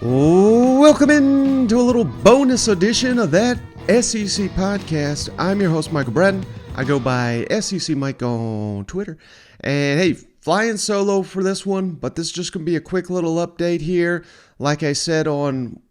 Welcome in to a little bonus edition of that SEC podcast. I'm your host, Michael Bratton. I go by SEC Mike on Twitter. And hey, flying solo for this one, but this is just going to be a quick little update here. Like I said on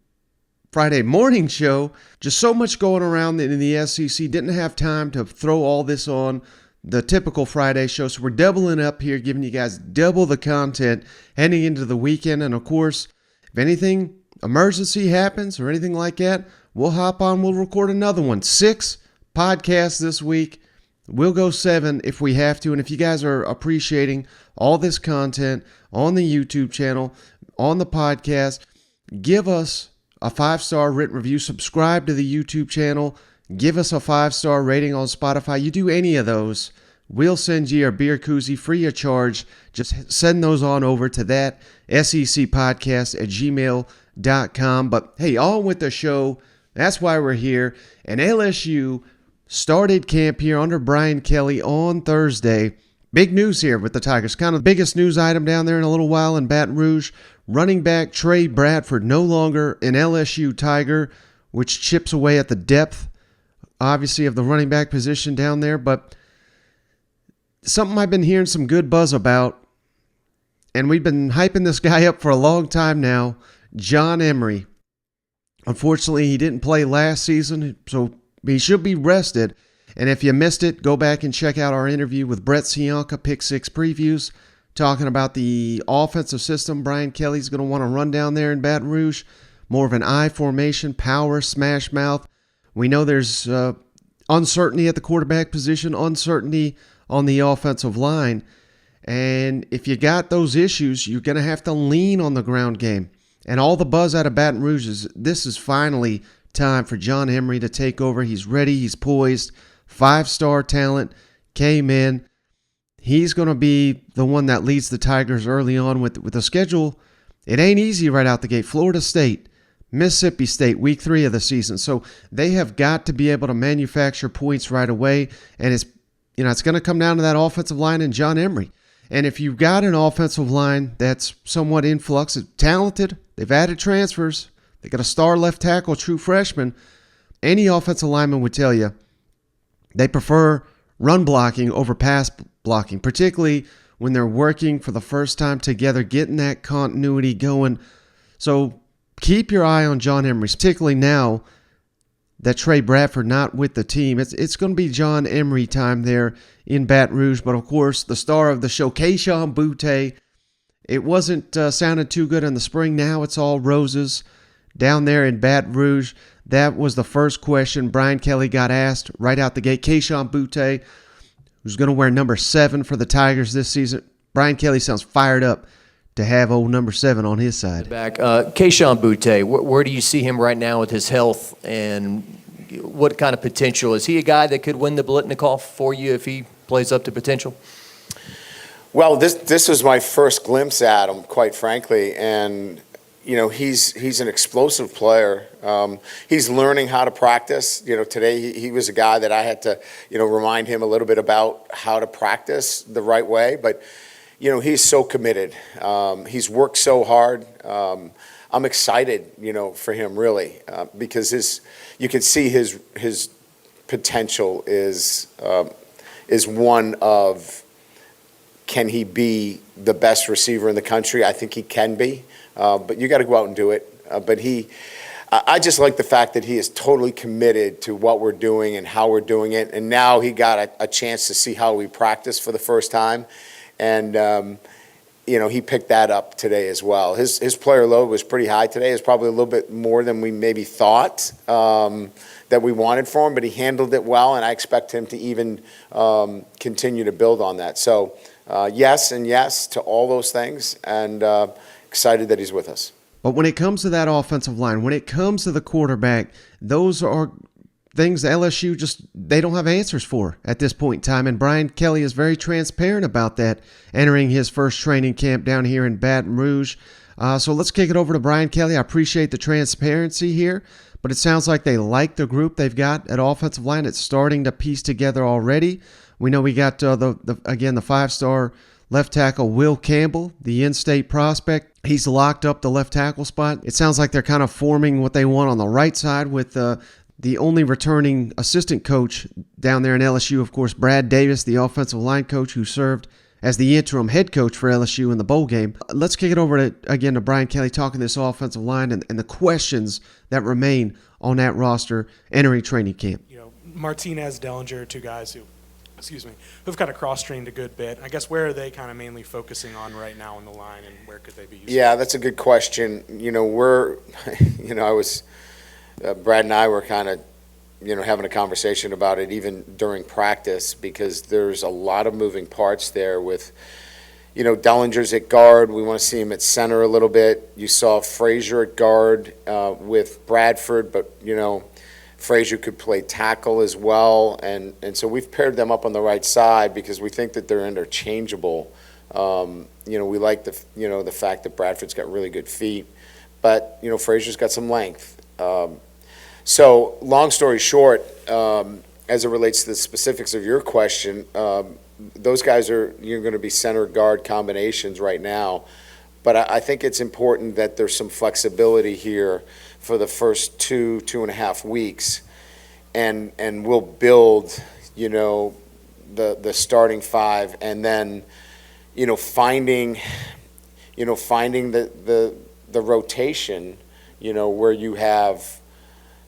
Friday morning show, just so much going around in the SEC. Didn't have time to throw all this on the typical Friday show. So we're doubling up here, giving you guys double the content heading into the weekend. And of course, if anything emergency happens or anything like that, we'll hop on, we'll record another one. 6 podcasts this week. We'll go 7 if we have to. And if you guys are appreciating all this content on the YouTube channel, on the podcast, give us a 5-star written review. Subscribe to the YouTube channel. Give us a 5-star rating on Spotify. You do any of those, we'll send you a beer koozie free of charge. Just send those on over to that SEC podcast at gmail.com. But hey, on with the show. That's why we're here. And LSU started camp here under Brian Kelly on Thursday. Big news here with the Tigers. Kind of the biggest news item down there in a little while in Baton Rouge. Running back Tre Bradford no longer an LSU Tiger, which chips away at the depth, obviously, of the running back position down there. But something I've been hearing some good buzz about, and we've been hyping this guy up for a long time now, John Emery. Unfortunately, he didn't play last season, so he should be rested. And if you missed it, go back and check out our interview with Brett Sionka, Pick 6 Previews, talking about the offensive system Brian Kelly's going to want to run down there in Baton Rouge. More of an I formation, power, smash mouth. We know there's uncertainty at the quarterback position, uncertainty on the offensive line. And if you got those issues, you're going to have to lean on the ground game. And all the buzz out of Baton Rouge is this is finally time for John Emery to take over. He's ready. He's poised. 5-star talent came in. He's going to be the one that leads the Tigers early on with the schedule. It ain't easy right out the gate. Florida State, Mississippi State, week 3 of the season. So they have got to be able to manufacture points right away. And it's going to come down to that offensive line and John Emery. And if you've got an offensive line that's somewhat in flux, it's talented, they've added transfers, they got a star left tackle, true freshman, any offensive lineman would tell you they prefer run blocking over pass blocking, particularly when they're working for the first time together, getting that continuity going. So keep your eye on John Emery, particularly now that Tre Bradford not with the team. It's going to be John Emery time there in Baton Rouge. But, of course, the star of the show, Kayshon Boutte, it wasn't sounded too good in the spring. Now it's all roses down there in Baton Rouge. That was the first question Brian Kelly got asked right out the gate. Kayshon Boutte, who's going to wear number 7 for the Tigers this season. Brian Kelly sounds fired up to have old number 7 on his side. Kayshon Boutte, where do you see him right now with his health, and what kind of potential? Is he a guy that could win the Biletnikoff for you if he plays up to potential? Well, this was my first glimpse at him, quite frankly, and he's an explosive player. He's learning how to practice. Today he was a guy that I had to remind him a little bit about how to practice the right way, but he's so committed. He's worked so hard. I'm excited, for him really, because you can see his potential is one of, can he be the best receiver in the country? I think he can be, but you got to go out and do it. I just like the fact that he is totally committed to what we're doing and how we're doing it, and now he got a chance to see how we practice for the first time. And, he picked that up today as well. His player load was pretty high today. It's probably a little bit more than we maybe thought that we wanted for him, but he handled it well, and I expect him to even continue to build on that. So, yes and yes to all those things, and excited that he's with us. But when it comes to that offensive line, when it comes to the quarterback, those are things LSU they don't have answers for at this point in time. And Brian Kelly is very transparent about that entering his first training camp down here in Baton Rouge. So let's kick it over to Brian Kelly. I appreciate the transparency here, but it sounds like they like the group they've got at offensive line. It's starting to piece together already. We know we got the 5-star Left tackle Will Campbell, the in-state prospect, he's locked up the left tackle spot. It sounds like they're kind of forming what they want on the right side with the only returning assistant coach down there in LSU, of course, Brad Davis, the offensive line coach who served as the interim head coach for LSU in the bowl game. Let's kick it over to Brian Kelly talking this offensive line and the questions that remain on that roster entering training camp. Martinez, Dellinger, two guys who've kind of cross-trained a good bit. I guess where are they kind of mainly focusing on right now in the line, and where could they be used? Yeah, that's a good question. Brad and I were kind of, having a conversation about it even during practice, because there's a lot of moving parts there with, Dellinger's at guard. We want to see him at center a little bit. You saw Frazier at guard with Bradford, but, Frazier could play tackle as well. And so we've paired them up on the right side because we think that they're interchangeable. We like the fact that Bradford's got really good feet, but, Frazier's got some length. So long story short, as it relates to the specifics of your question, those guys you're going to be center guard combinations right now. But I think it's important that there's some flexibility here for the first 2.5 weeks. And we'll build, the starting five, and then, finding the rotation, where you have,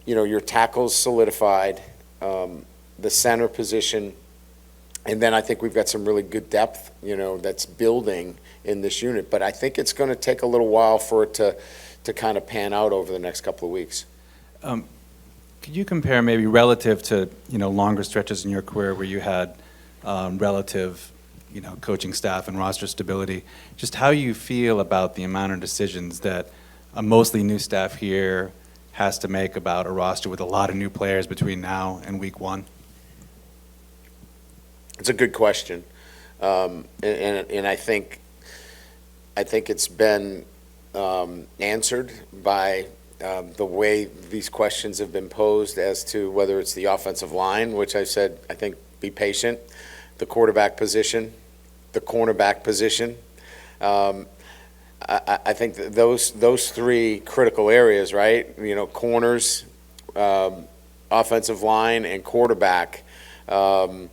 your tackles solidified, the center position, and then I think we've got some really good depth, that's building in this unit. But I think it's going to take a little while for it to kind of pan out over the next couple of weeks. Could you compare maybe relative to, longer stretches in your career where you had relative, coaching staff and roster stability, just how you feel about the amount of decisions that a mostly new staff here has to make about a roster with a lot of new players between now and week one? It's a good question, and I think it's been answered by the way these questions have been posed as to whether it's the offensive line, which I said I think be patient, the quarterback position, the cornerback position. I think that those three critical areas, right? Corners, offensive line, and quarterback. A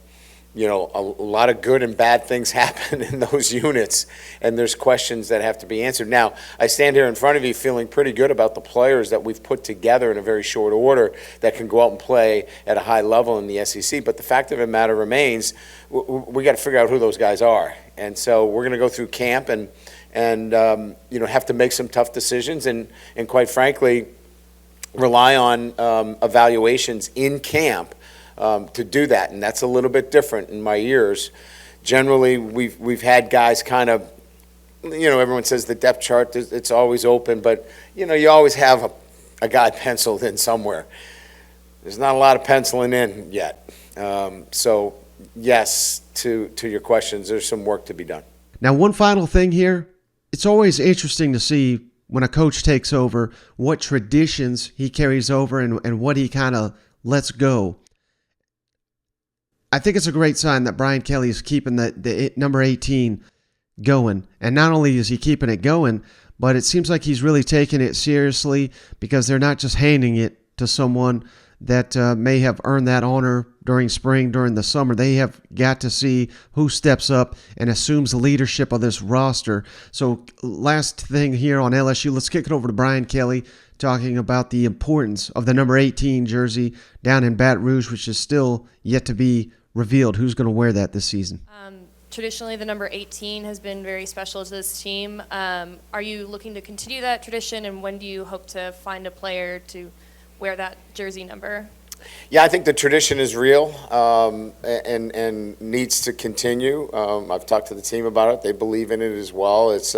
lot of good and bad things happen in those units, and there's questions that have to be answered. Now, I stand here in front of you feeling pretty good about the players that we've put together in a very short order that can go out and play at a high level in the SEC, but the fact of the matter remains, we got to figure out who those guys are. And so we're going to go through camp and have to make some tough decisions and quite frankly, rely on evaluations in camp to do that, and that's a little bit different in my years. Generally, we've had guys kind of, everyone says the depth chart, it's always open, but, you always have a guy penciled in somewhere. There's not a lot of penciling in yet. So, yes, to your questions, there's some work to be done. Now, one final thing here. It's always interesting to see when a coach takes over what traditions he carries over and what he kind of lets go. I think it's a great sign that Brian Kelly is keeping the number 18 going. And not only is he keeping it going, but it seems like he's really taking it seriously because they're not just handing it to someone that may have earned that honor during spring, during the summer. They have got to see who steps up and assumes the leadership of this roster. So last thing here on LSU, let's kick it over to Brian Kelly talking about the importance of the number 18 jersey down in Baton Rouge, which is still yet to be revealed. Who's going to wear that this season? Traditionally, the number 18 has been very special to this team. Are you looking to continue that tradition, and when do you hope to find a player to wear that jersey number? Yeah, I think the tradition is real and needs to continue. I've talked to the team about it. They believe in it as well. It's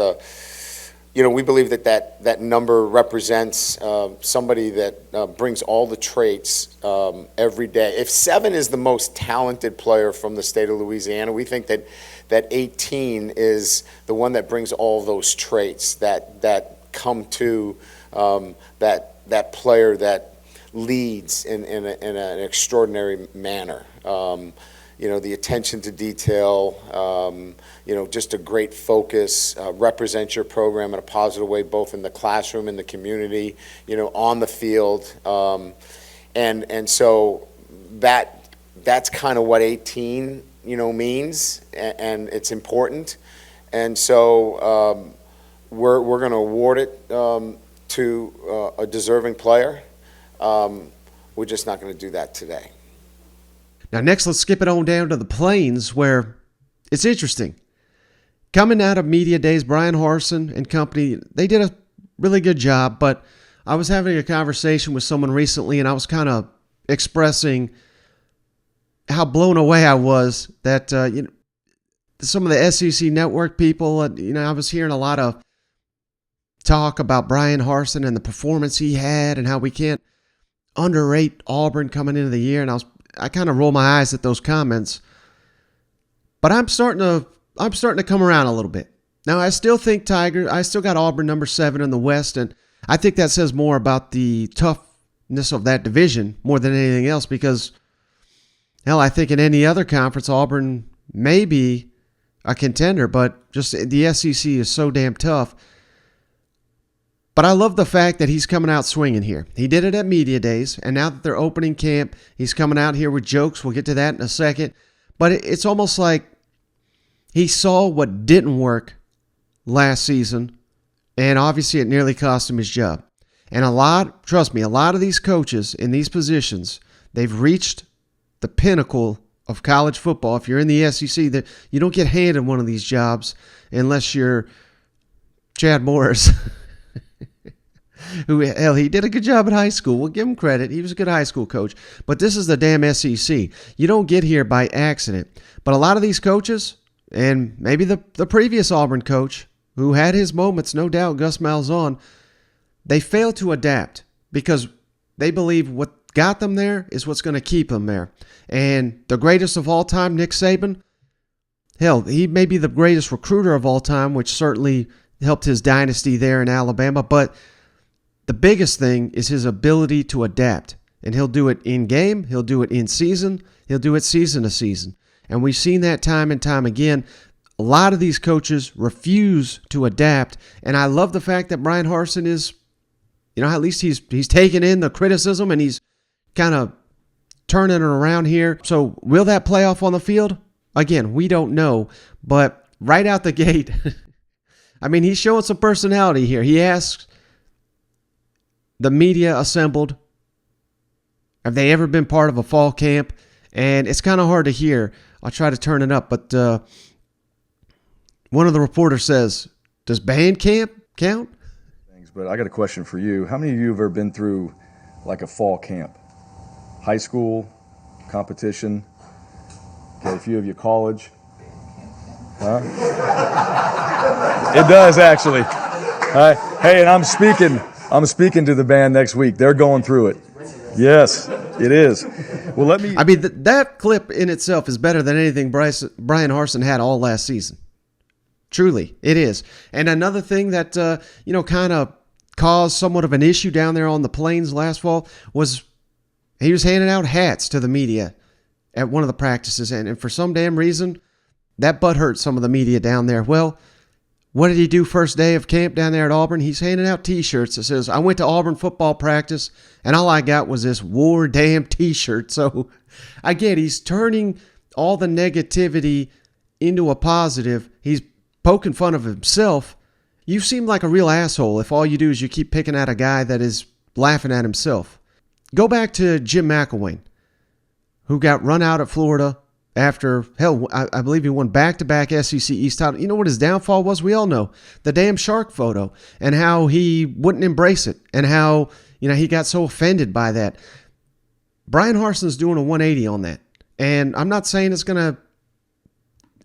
we believe that number represents somebody that brings all the traits every day. If 7 is the most talented player from the state of Louisiana, we think that 18 is the one that brings all those traits that come to that player that leads in an extraordinary manner. the attention to detail, just a great focus, represent your program in a positive way, both in the classroom, in the community, on the field. And so that's kind of what 18, means, and it's important. And so we're going to award it to a deserving player. We're just not going to do that today. Now, next, let's skip it on down to the Plains, where it's interesting. Coming out of media days, Bryan Harsin and company, they did a really good job, but I was having a conversation with someone recently, and I was kind of expressing how blown away I was that some of the SEC network people, I was hearing a lot of talk about Bryan Harsin and the performance he had and how we can't underrate Auburn coming into the year, and I kind of roll my eyes at those comments. But I'm starting to come around a little bit. Now, I still think I still got Auburn number 7 in the West, and I think that says more about the toughness of that division more than anything else, because hell, I think in any other conference, Auburn may be a contender, but just the SEC is so damn tough. But I love the fact that he's coming out swinging here. He did it at media days, and now that they're opening camp, he's coming out here with jokes. We'll get to that in a second. But it's almost like he saw what didn't work last season, and obviously it nearly cost him his job. And trust me, a lot of these coaches in these positions, they've reached the pinnacle of college football. If you're in the SEC, that you don't get handed one of these jobs unless you're Chad Morris. Who, hell, he did a good job at high school. We'll give him credit. He was a good high school coach. But this is the damn SEC. You don't get here by accident. But a lot of these coaches, and maybe the previous Auburn coach, who had his moments, no doubt, Gus Malzahn, they fail to adapt because they believe what got them there is what's going to keep them there. And the greatest of all time, Nick Saban, hell, he may be the greatest recruiter of all time, which certainly helped his dynasty there in Alabama. But the biggest thing is his ability to adapt. And he'll do it in game, he'll do it in season, he'll do it season to season. And we've seen that time and time again. A lot of these coaches refuse to adapt. And I love the fact that Bryan Harsin is, at least he's taking in the criticism and he's kind of turning it around here. So will that play off on the field? Again, we don't know. But right out the gate, he's showing some personality here. He asks the media assembled, have they ever been part of a fall camp? And it's kind of hard to hear. I'll try to turn it up. But one of the reporters says, does band camp count? Thanks, but I got a question for you. How many of you have ever been through like a fall camp? High school, competition, okay, a few of you college. Huh? It does, actually. Hey, and I'm speaking to the band next week. They're going through it. Yes, it is. Well, let me. That clip in itself is better than anything Bryan Harsin had all last season. Truly, it is. And another thing that kind of caused somewhat of an issue down there on the Plains last fall was he was handing out hats to the media at one of the practices, and for some damn reason, that butt hurt some of the media down there. Well, what did he do first day of camp down there at Auburn? He's handing out T-shirts that says, I went to Auburn football practice, and all I got was this war damn T-shirt. So, again, he's turning all the negativity into a positive. He's poking fun of himself. You seem like a real asshole if all you do is you keep picking at a guy that is laughing at himself. Go back to Jim McElwain, who got run out at Florida after, I believe he won back-to-back SEC East title. You know what his downfall was? We all know. The damn shark photo and how he wouldn't embrace it and how, he got so offended by that. Bryan Harsin's doing a 180 on that. And I'm not saying it's going to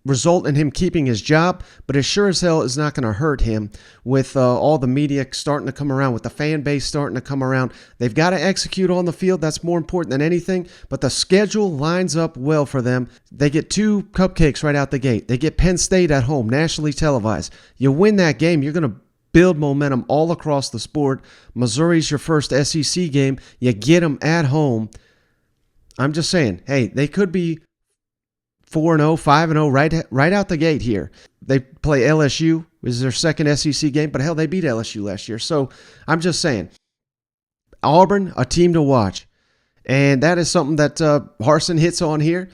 result in him keeping his job, but it sure as hell is not going to hurt him with all the media starting to come around, with the fan base starting to come around. They've got to execute on the field. That's more important than anything, but the schedule lines up well for them. They get 2 cupcakes right out the gate. They get Penn State at home, nationally televised. You win that game, you're going to build momentum all across the sport. Missouri's your first SEC game. You get them at home. I'm just saying, hey, they could be 4-0, 5-0 right out the gate here. They play LSU. This is their second SEC game, but hell, they beat LSU last year. So I'm just saying, Auburn, a team to watch. And that is something that Harsin hits on here.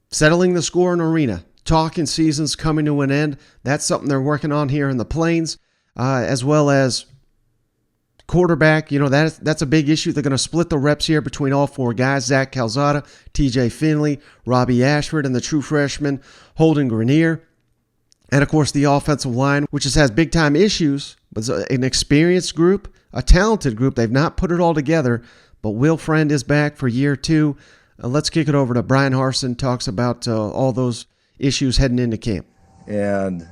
Settling the score in arena. Talking seasons coming to an end. That's something they're working on here in the Plains, as well as quarterback. That's a big issue. They're going to split the reps here between all four guys: Zach Calzada, TJ Finley, Robbie Ashford, and the true freshman Holden Grenier. And of course, the offensive line, which has big-time issues, but it's an experienced group, a talented group. They've not put it all together, but Will Friend is back for year 2. Let's kick it over to Bryan Harsin. Talks about all those issues heading into camp. And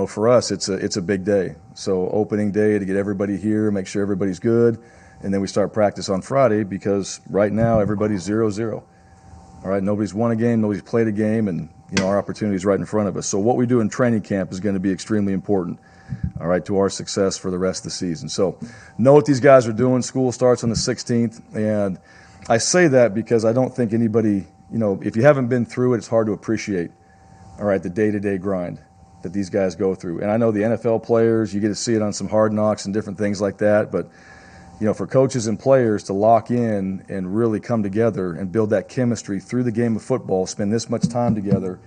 for us, it's a big day. So opening day to get everybody here, make sure everybody's good, and then we start practice on Friday because right now everybody's 0-0. All right, nobody's won a game, nobody's played a game, and our opportunity is right in front of us. So what we do in training camp is going to be extremely important, all right, to our success for the rest of the season. So know what these guys are doing. School starts on the 16th, and I say that because I don't think anybody, if you haven't been through it, it's hard to appreciate, all right, the day-to-day grind that these guys go through. And I know the NFL players, you get to see it on some Hard Knocks and different things like that, but for coaches and players to lock in and really come together and build that chemistry through the game of football, spend this much time together,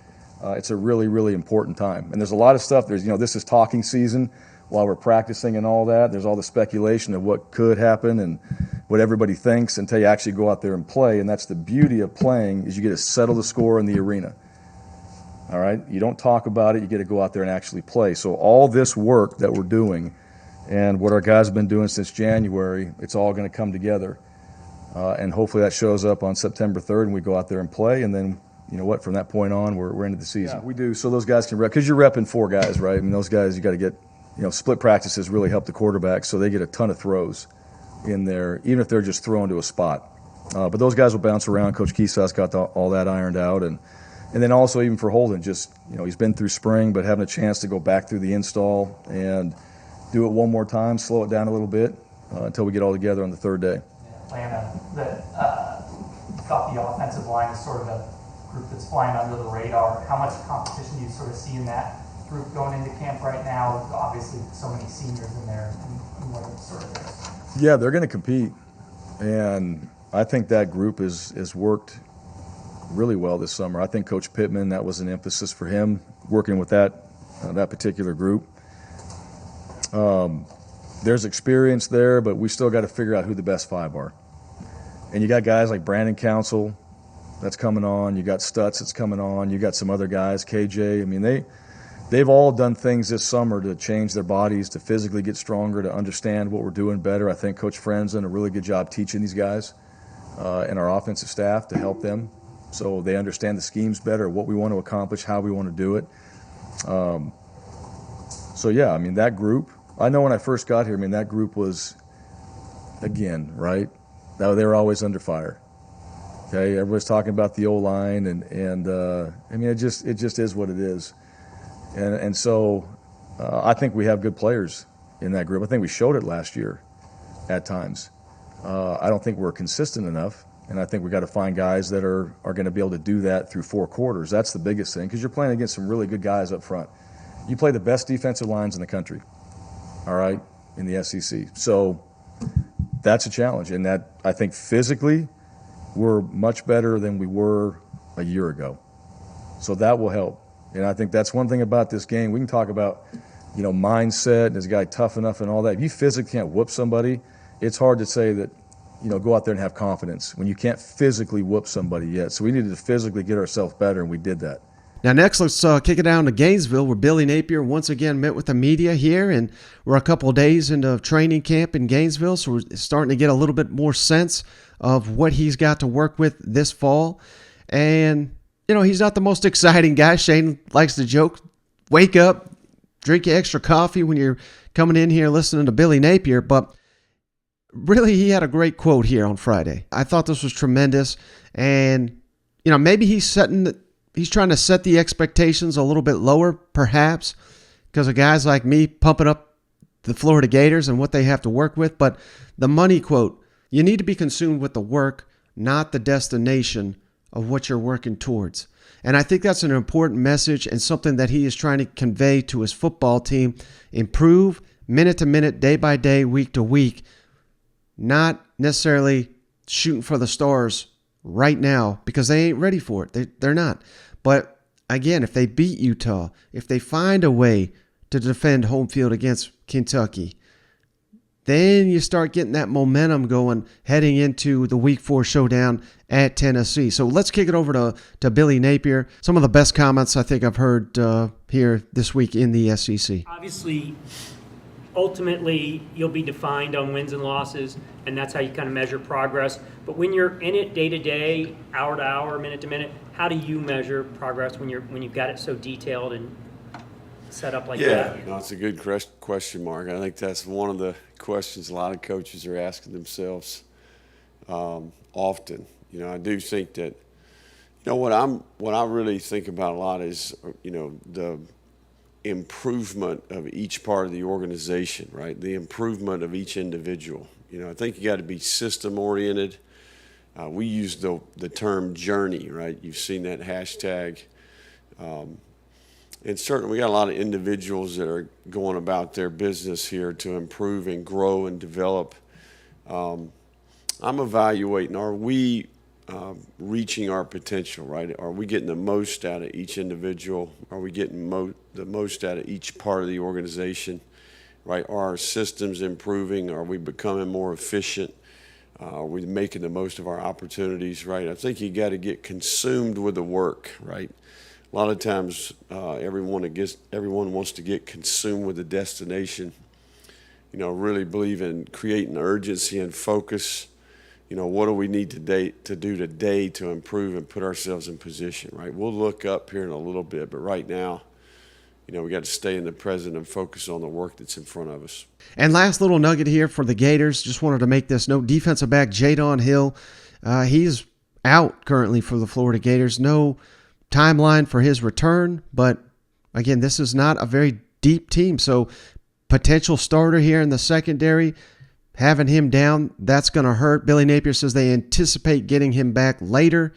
it's a really, really important time. And there's a lot of stuff. There's, this is talking season while we're practicing and all that. There's all the speculation of what could happen and what everybody thinks until you actually go out there and play. And that's the beauty of playing, is you get to settle the score in the arena. All right? You don't talk about it. You get to go out there and actually play. So all this work that we're doing and what our guys have been doing since January, it's all going to come together. And hopefully that shows up on September 3rd and we go out there and play. And then, from that point on, we're into the season. Yeah, we do. So those guys can rep, because you're repping 4 guys, right? I mean, those guys, you got to get, split practices really help the quarterback, so they get a ton of throws in there, even if they're just thrown to a spot. But those guys will bounce around. Coach Kesaw's got all that ironed out. And then also even for Holden, just, he's been through spring, but having a chance to go back through the install and do it one more time, slow it down a little bit until we get all together on the 3rd day. Lana, thought the offensive line is sort of a group that's flying under the radar. How much competition do you sort of see in that group going into camp right now? Obviously, so many seniors in there, and what sort of is. Yeah, they're going to compete, and I think that group has worked really well this summer. I think Coach Pittman, that was an emphasis for him, working with that particular group. There's experience there, but we still got to figure out who the best 5 are. And you got guys like Brandon Council that's coming on. You got Stutz that's coming on. You got some other guys, KJ. I mean, they've all done things this summer to change their bodies, to physically get stronger, to understand what we're doing better. I think Coach Friend's done a really good job teaching these guys and our offensive staff to help them so they understand the schemes better, what we want to accomplish, how we want to do it. So, yeah, I mean, that group, I know when I first got here, that group was, again, right, they were always under fire. Okay, everybody's talking about the O-line, and it just is what it is. And so I think we have good players in that group. I think we showed it last year at times. I don't think we're consistent enough, and I think we got to find guys that are going to be able to do that through 4 quarters. That's the biggest thing, because you're playing against some really good guys up front. You play the best defensive lines in the country, all right, in the SEC. So that's a challenge, and that I think physically we're much better than we were a year ago. So that will help. And I think that's one thing about this game. We can talk about, mindset and is a guy tough enough and all that. If you physically can't whoop somebody, it's hard to say that, go out there and have confidence when you can't physically whoop somebody yet. So we needed to physically get ourselves better, and we did that. Now next, let's kick it down to Gainesville, where Billy Napier once again met with the media here, and we're a couple of days into training camp in Gainesville, so we're starting to get a little bit more sense of what he's got to work with this fall. And, he's not the most exciting guy. Shane likes to joke, wake up, drink your extra coffee when you're coming in here listening to Billy Napier, but really he had a great quote here on Friday. I thought this was tremendous, and, maybe he's trying to set the expectations a little bit lower, perhaps, because of guys like me pumping up the Florida Gators and what they have to work with. But the money quote, you need to be consumed with the work, not the destination of what you're working towards. And I think that's an important message and something that he is trying to convey to his football team. Improve minute to minute, day by day, week to week. Not necessarily shooting for the stars right now because they ain't ready for it. They're not. But again, if they beat Utah, if they find a way to defend home field against Kentucky, then you start getting that momentum going heading into the Week 4 showdown at Tennessee. So let's kick it over to Billy Napier. Some of the best comments I think I've heard here this week in the SEC. Obviously, ultimately, you'll be defined on wins and losses, and that's how you kind of measure progress. But when you're in it day to day, hour to hour, minute to minute, how do you measure progress when you've got it so detailed and set up like that? Yeah, no, it's a good question, Mark. I think that's one of the questions a lot of coaches are asking themselves often. You know, I do think that, what I really think about a lot is, the improvement of each part of the organization, right? The improvement of each individual. I think you got to be system oriented. We use the term journey, right? You've seen that hashtag. And certainly we got a lot of individuals that are going about their business here to improve and grow and develop. I'm evaluating, are we reaching our potential, right? Are we getting the most out of each individual? Are we getting the most out of each part of the organization, right? Are our systems improving? Are we becoming more efficient? Are we making the most of our opportunities, right? I think you got to get consumed with the work, right? A lot of times, everyone wants to get consumed with the destination. Really believe in creating urgency and focus. What do we need to do today to improve and put ourselves in position, right? We'll look up here in a little bit, but right now, we got to stay in the present and focus on the work that's in front of us. And last little nugget here for the Gators. Just wanted to make this note. Defensive back Jadon Hill, he's out currently for the Florida Gators. No timeline for his return, but again, this is not a very deep team, so potential starter here in the secondary, having him down, that's going to hurt. Billy Napier says they anticipate getting him back later.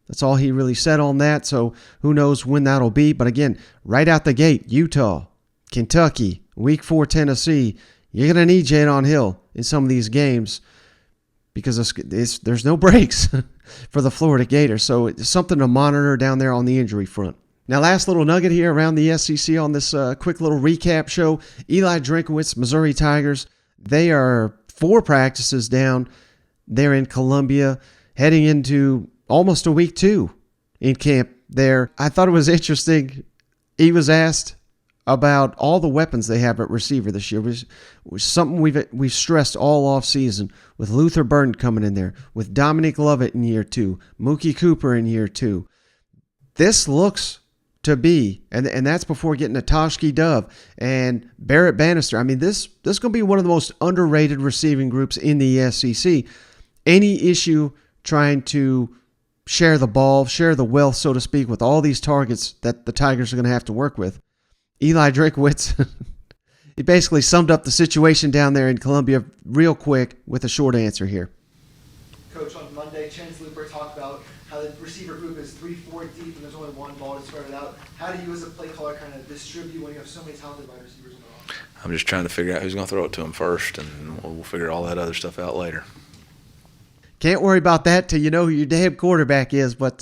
That's all he really said on that, so who knows when that'll be. But again, right out the gate, Utah, Kentucky, Week 4 Tennessee, you're going to need Jadon Hill in some of these games because there's no breaks for the Florida Gators. So it's something to monitor down there on the injury front. Now, last little nugget here around the SEC on this quick little recap show. Eli Drinkwitz, Missouri Tigers, they are 4 practices down there in Columbia, heading into almost a week 2 in camp there. I thought it was interesting. He was asked about all the weapons they have at receiver this year, which was something we've stressed all off season, with Luther Burden coming in there, with Dominic Lovett in year 2, Mookie Cooper in year 2. This looks to be, and that's before getting to Toshki Dove and Barrett Bannister. I mean, this is going to be one of the most underrated receiving groups in the SEC. Any issue trying to share the ball, share the wealth, so to speak, with all these targets that the Tigers are going to have to work with. Eli Drinkwitz, he basically summed up the situation down there in Columbia real quick with a short answer here. Coach, on Monday, Chance Luper talked about how the receiver group is 3-4 deep and there's only one ball to spread it out. How do you as a play caller kind of distribute when you have so many talented wide receivers in the roster? I'm just trying to figure out who's going to throw it to him first, and we'll figure all that other stuff out later. Can't worry about that till you know who your damn quarterback is, but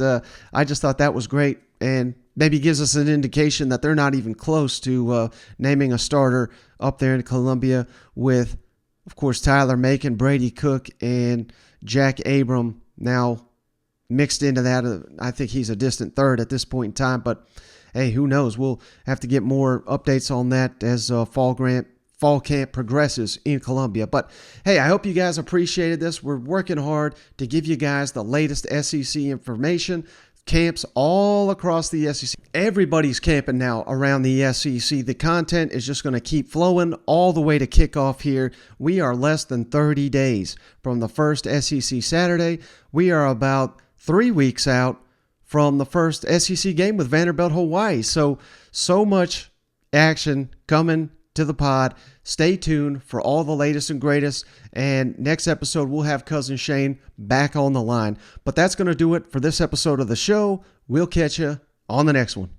I just thought that was great, and maybe gives us an indication that they're not even close to naming a starter up there in Columbia with, of course, Tyler Macon, Brady Cook, and Jack Abram now mixed into that. I think he's a distant third at this point in time, but hey, who knows? We'll have to get more updates on that as fall camp progresses in Columbia. But hey, I hope you guys appreciated this. We're working hard to give you guys the latest SEC information. Camps all across the SEC. Everybody's camping now around the SEC. The content is just going to keep flowing all the way to kickoff here. We are less than 30 days from the first SEC Saturday. We are about 3 weeks out from the first SEC game with Vanderbilt, Hawaii. So much action coming to the pod. Stay tuned for all the latest and greatest. And next episode, we'll have Cousin Shane back on the line. But that's going to do it for this episode of the show. We'll catch you on the next one.